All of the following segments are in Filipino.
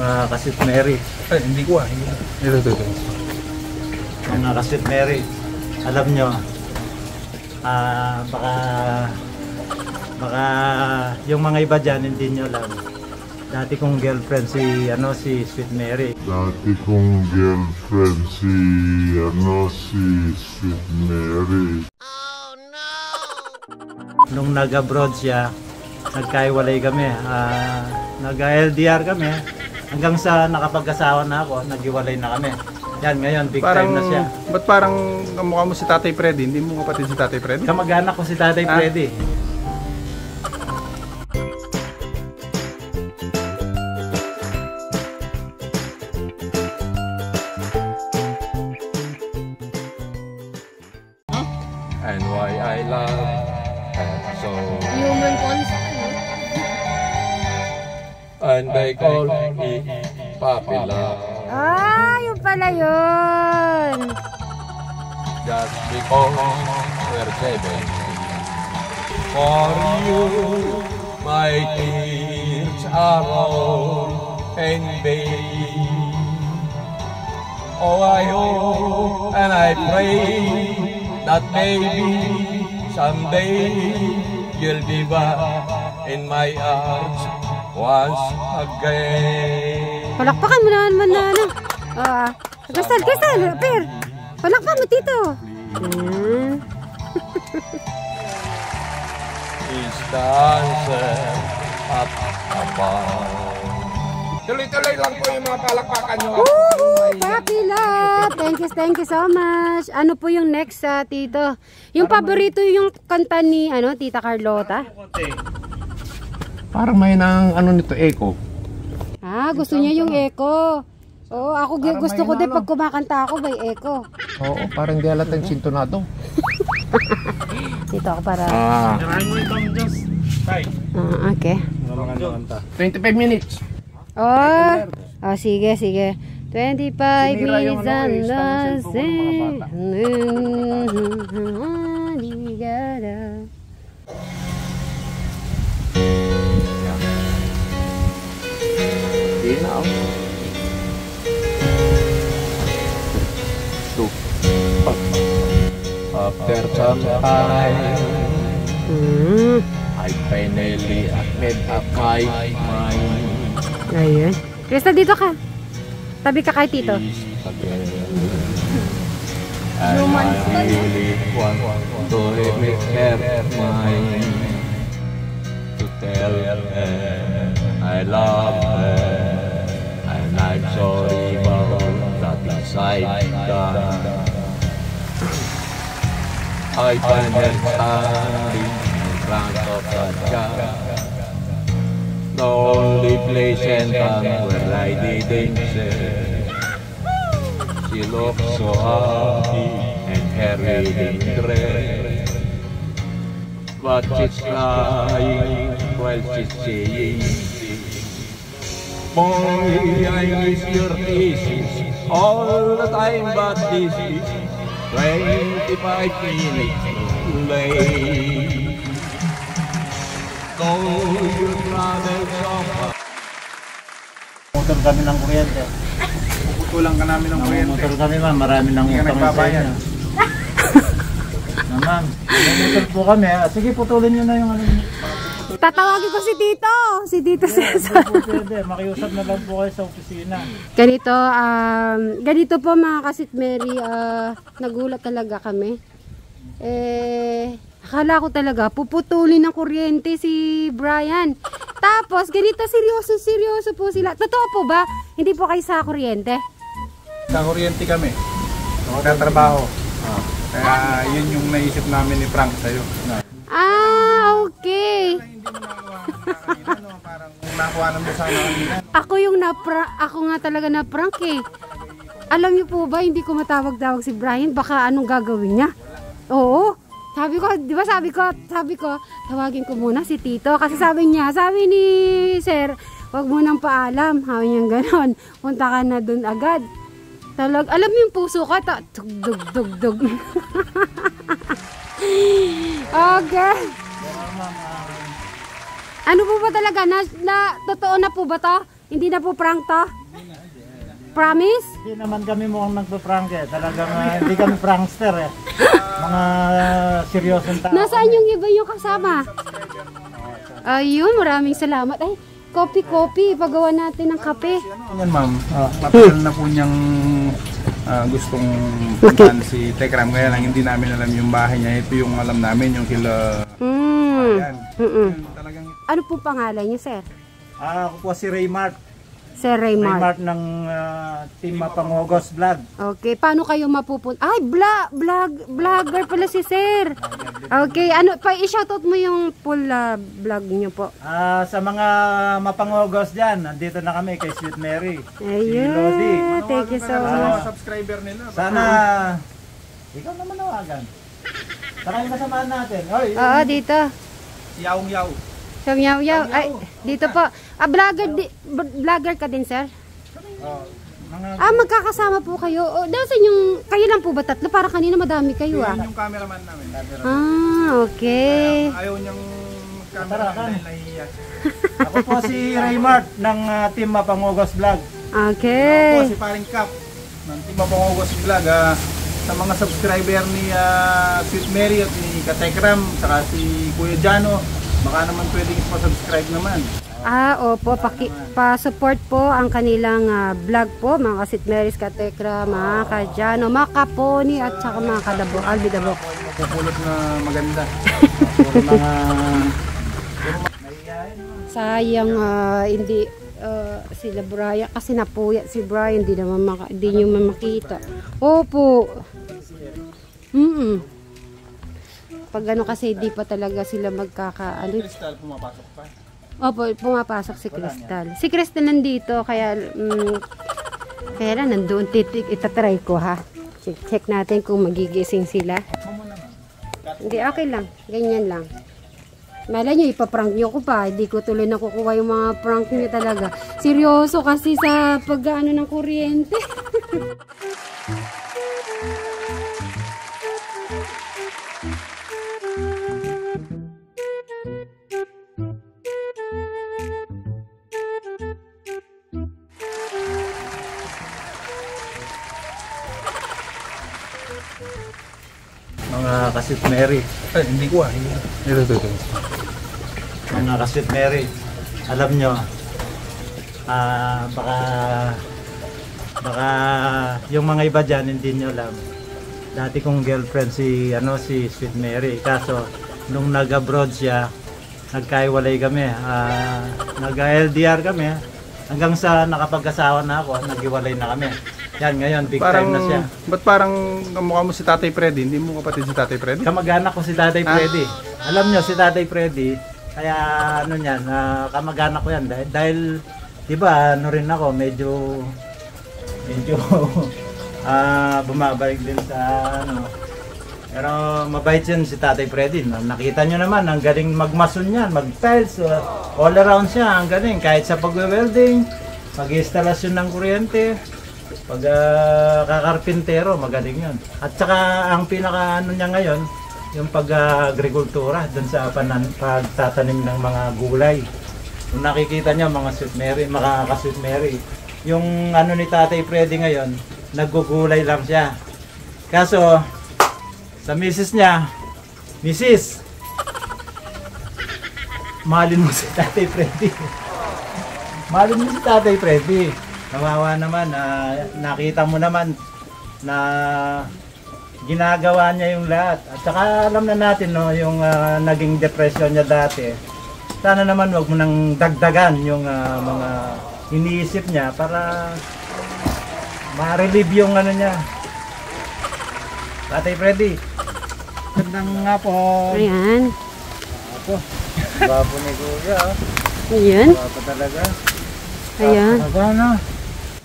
mga Kasit Mary. Ay, hindi ko Ito. Mga Kasit Mary. Alam nyo, baka yung mga iba dyan hindi nyo alam. Dati kong girlfriend si Sweet Mary. Oh no! Nung nag-abroad siya, nagkaiwalay kami. Nag-LDR kami. Hanggang sa nakapag-asawa na ako, nag-iwalay na kami. Yan, ngayon, big time na siya. Ba't parang kamukha mo si Tatay Freddy? Hindi mo kapatid si Tatay Freddy? Kamag-anak ko si Tatay Freddy. And why I love her so. Human constant, no? And they call me Papi Love. Ah, yun pala yun. Just because we're 7. For you, my tears are all and baby. Oh, I hope and I pray that maybe someday you'll be back in my arms once again. Palakpakan mo naman na ano. Gasal, Per. Palakpakan mo, Tito. Is the answer up above. Tuloy-tuloy lang po yung mga palakpakan nyo. Papi Love! Thank you so much. Ano po yung next, Tito? Yung paborito yung kanta ni Tita Carlota? Parang may nang nito, echo. Gusto niya yung echo. Oo, ako gusto ko din pag kumakanta ako may echo. Oo, parang di halatang sintonado. Dito ako para... Sirahin mo itong Diyos. Okay. 25 minutes. Sige. 25 minutes and After some time, I finally made up my mind. Ayun. Krista, dito ka. Tabi ka kay Tito. And I really want to make her mine. To tell her I love her. And I'm sorry about that inside done. I find her standing in front of the car. The only place and time where I didn't say. She looks so happy and her wedding dress. But she's crying while she's saying, boy, I miss your kisses all the time, but this is 25 minutes too late. Go you travel so far. Motor kami ng kuryente. Puputulan ka namin ng kuryente. Motor kami, ma'am. Marami ng utang sa inyo. Ma'am, motor po kami. Sige, putulin nyo na yung Tatawagin ko si Tito. Si Tito Cesar. Pwede, makiusap na lang po kayo sa opisina. Ganito po mga Kasit Mary, nagulat talaga kami. Akala ko talaga puputulin ng kuryente si Brian. Tapos ganito seryoso po sila. Totoo po ba? Hindi po kayo sa kuryente? Sa kuryente kami. Nagtatrabaho. Kaya yun yung naisip namin ni Frank sa'yo. Okay. Hindi mo nakuha parang nakuha mo sana kanina. Ako nga talaga na prank eh. Alam niyo po ba, hindi ko matawag-tawag si Brian, baka anong gagawin niya? Oo. Sabi ko, tawagin ko muna si Tito. Kasi sabi ni Sir, wag mo nang paalam. Sabi niya ganon. Punta ka na dun agad. Alam mo yung puso ko, dug. Okay. Ano po ba talaga? Totoo na po ba to? Hindi na po prank to? Promise? Hindi naman kami mukhang nagpa-prank eh. Talagang hindi kami prankster eh. Mga seryosong tao. Nasaan yung iba yung kasama? Ayun, maraming salamat. Ay, kopi-kopi. Pagawa natin ng kape. Yan ma'am, matagal na po niyang gustong puntahan si Tekram. Kaya lang hindi namin alam yung bahay niya. Ito yung alam namin, yung kila... Yan. Talagang Ano po pangalan niyo, sir? Ako po si Raymart. Sir Raymart. Raymart ng Team Mapangogos Vlog. Okay, paano kayo mapupunta? Ay, vlogger pala si sir. Okay, ano, i-shoutout mo yung full vlog niyo po. Sa mga mapangogos dyan, nandito na kami kay Sweet Mary. Lodi. Ayun, thank you so mga much. subscriber nila. Sana, ikaw naman nawagan. Tara yung kasamahan natin. Oy, Oo, dito. Yaw-yaw. Yaw. Ay, dito po. Vlogger ka din, sir? mga Magkakasama po kayo. Dasan yung, kayo lang po ba tatlo? Para kanina madami kayo Yun yung cameraman namin. Okay. Ayaw niyang Tara, camera dahil nahihiya. Ako po si Raymart ng Team Mapangogos Vlog. Ako Okay. si Paring Cap ng Team Mapangogos Vlog. Sa mga subscriber ni Sweet Mary at ni Katekram, saka si Kuya Jano, baka naman pwedeng pa-subscribe naman. Opo, pa-support po ang kanilang vlog po, mga Sweet Mary's, Katekra, mga Kajano, mga Kaponi, at saka mga Kadabo, Albidabo. Pupulot na maganda. Puro mga Sayang hindi sila Brian, kasi napuyat si Brian, hindi nyo makita. Opo. Pag ano kasi hindi pa talaga sila magkakaano. Crystal pumapasok pa. Opo, pumapasok si Crystal. Si Crystal nandito, kaya lang nandoon, itatry ko ha. Check natin kung magigising sila. Hindi, okay lang. Ganyan lang. Malay nyo, ipaprank nyo ko pa. Hindi ko tuloy nakukuha yung mga prank nyo talaga. Seryoso kasi sa pag-ano ng kuryente. mga ka-Sweet Mary. Ay, hindi ko Ito. Mga ka-Sweet Mary. Alam nyo, baka yung mga iba dyan hindi nyo alam. Dati kong girlfriend si Sweet Mary. Kaso nung nag-abroad siya, nagkaiwalay kami. Nag-LDR kami. Hanggang sa nakapag-asawa na ako, naghiwalay na kami. Yan, ngayon, big time na siya. Ba't parang kamukha mo si Tatay Freddy? Hindi mo kapatid si Tatay Freddy? Kamag-anak ko si Tatay Freddy. Alam nyo, si Tatay Freddy, kaya ano yan, kamag-anak ko yan. Dahil, di ba, ano rin ako, medyo bumabalik din sa ano. Pero mabait yan si Tatay Freddy. Nakita nyo naman, ang galing magmason yan, mag-tiles, all around siya, ang galing. Kahit sa pag-welding, pag-instalasyon ng kuryente, pag kakarpintero, magaling yun. At saka ang pinaka ano niya ngayon, yung pag-agrikultura, dun sa pagtatanim ng mga gulay. Kung nakikita niyo mga Sweet Mary, mga ka-Sweet Mary, yung ano ni Tatay Freddy ngayon, naggugulay lang siya. Kaso, sa misis niya, Mrs. Mahalin mo si Tatay Freddy. Mahalin mo si Tatay Freddy. Kawawa naman, nakita mo naman na ginagawa niya yung lahat. At saka alam na natin no, yung naging depression niya dati. Sana naman wag mo nang dagdagan yung mga iniisip niya para ma-relieve yung ano niya. Tatay Freddy, gandang nga po. Ayan. Bapo ni Kuya. Ayan. Bapo talaga. Ayan. Bapo na.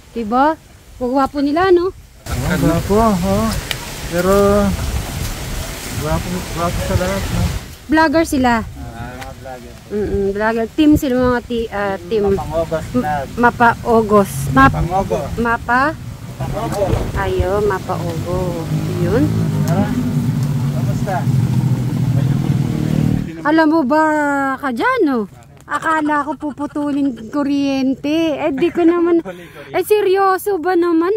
Diba? Gwapo nila, no? Bapo, pero bapo sa lahat, no? Vlogger sila. Vlogger. Vlogger. Team sila mga team. Pangogos na. Mapa Ogos. Pangogo. Mapa? Pangogo. Ayo, Mapa Ogo. Yun. Kamusta? Alam mo ba ka dyan, no? Akala ko puputulin kuryente. Eh, di ko naman. Eh, seryoso ba naman?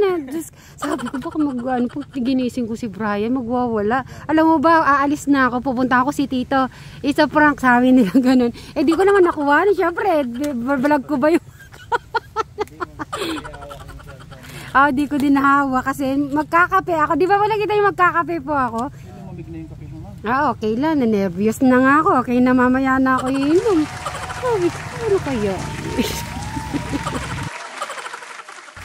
Sabi ko, baka pag ginising ko si Brian, magwawala. Alam mo ba, aalis na ako, pupunta ako si Tito. Isa prank, sabi nila ganun. Eh, di ko naman nakuha. Siyempre, vlog ko ba yung... di ko din nahawa kasi magkakape ako. Di ba wala kita yung magkakape po ako? Okay lang. Na-nervous na nga ako. Okay na mamaya na ako iinom. Sabi ko, ano kaya?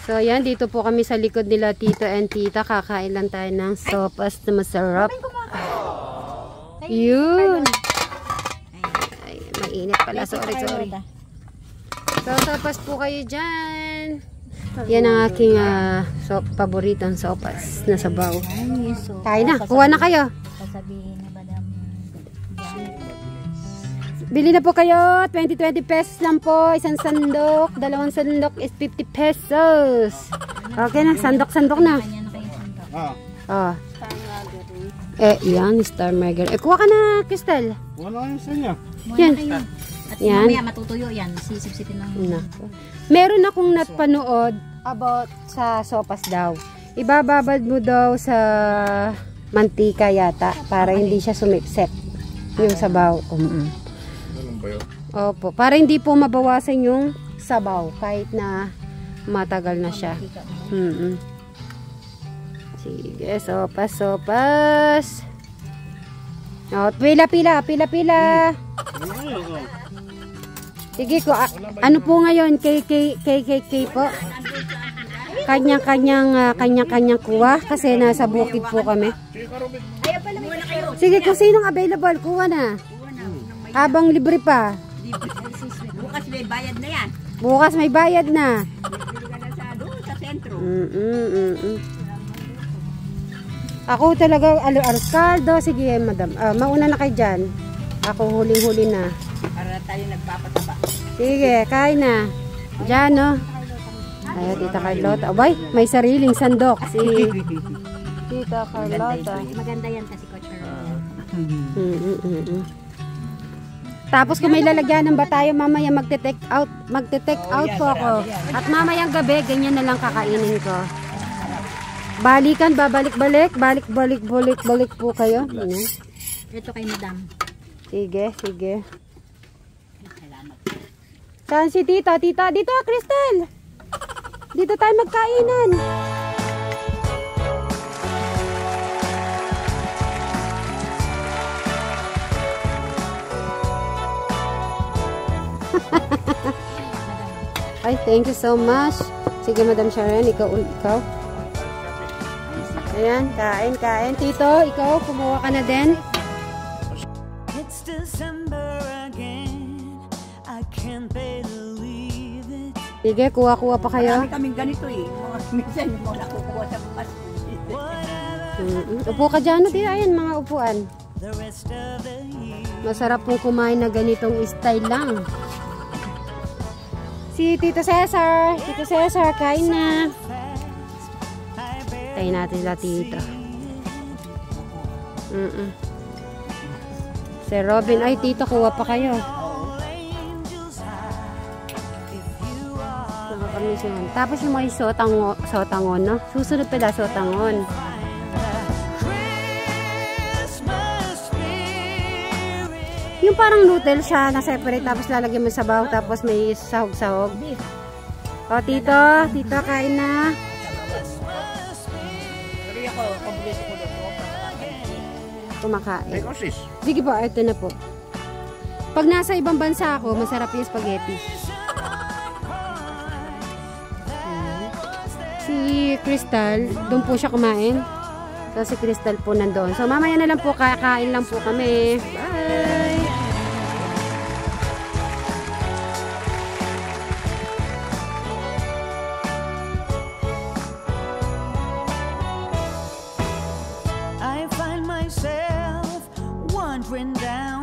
So, yan. Dito po kami sa likod nila Tito and Tita. Kakain lang tayo ng sopas na masarap. Yun. Ay, mainit pala. Sorry. So, sopas po kayo dyan. Yan ang aking paboritong sopas na sabaw. Kain na. Kuha na kayo. Sasabihin na Madam Bili na po kayo. 20 pesos lang po. Isang sandok. Dalawang sandok is 50 pesos. Okay na. Sandok na. Yan. Star Margarine. Kuha ka na, Crystal. Wala yung sa inyo. Yan. At Yan. mamaya matutuyo yan. Sisip-sipin lang. Meron akong napanood about sa sopas daw. Ibababad mo daw sa mantika yata para hindi siya sumipsep yung sabaw. Opo, para hindi po mabawasan yung sabaw kahit na matagal na siya. Sige, sopas. Pila. Sige ko, ano po ngayon kay po? Kanya-kanyang kuha kasi nasa bukid po kami. Sige, kung sinong available, kuha na. Habang libre pa. Bukas may bayad na yan. Bukas may bayad na. Sa sentro. Ako talaga, Arcaldo. Sige, madam. Mauna na kayo dyan. Ako huling-huli na. Para tayo nagpapataba. Sige, kain na. Diyan, no? Ay, Tita Carlota. Abay, may sariling sandok. Si Tita Carlota. Maganda yan kasi Coach Carlota. Tapos kung may lalagyanan ba tayo, mamaya magte-take out po ako. At mamayang gabi, ganyan na lang kakainin ko. Balikan, babalik-balik, balik po kayo. Ito kay Madam. Sige. Saan si Tita? Tita, dito, Crystal. Dito tayo magkainan. Ay, thank you so much. Sige, Madam Sharon, ikaw. Ayan, kain. Tito, ikaw, kumuha ka na din. It's December again. I can't believe it. Sige, kuha pa kayo. Kaming ganito eh. Minsan yung mga nakukuha sa bukas. Upo ka dyan, Tita. Ayan, mga upuan. The rest of the year. Masarap pong kumain na ganitong style lang. Si Tito Cesar, kain na. Kain natin sila, Tito. Si Robin, ay Tito, kuha pa kayo. Nakakamiss yun. Tapos yung mga sotangon, no? Susunod pala, sotangon. Yung parang noodle siya na separate, tapos lalagyan mo sa sabaw, tapos may sahog-sahog. O, Tito, kain na. Kumakain. Sige po, ito na po. Pag nasa ibang bansa ako, masarap yung spaghetti. Si Crystal, doon po siya kumain. So, si Crystal po nandoon. So, mamaya na lang po, kakain lang po kami. Bye! I find myself wandering down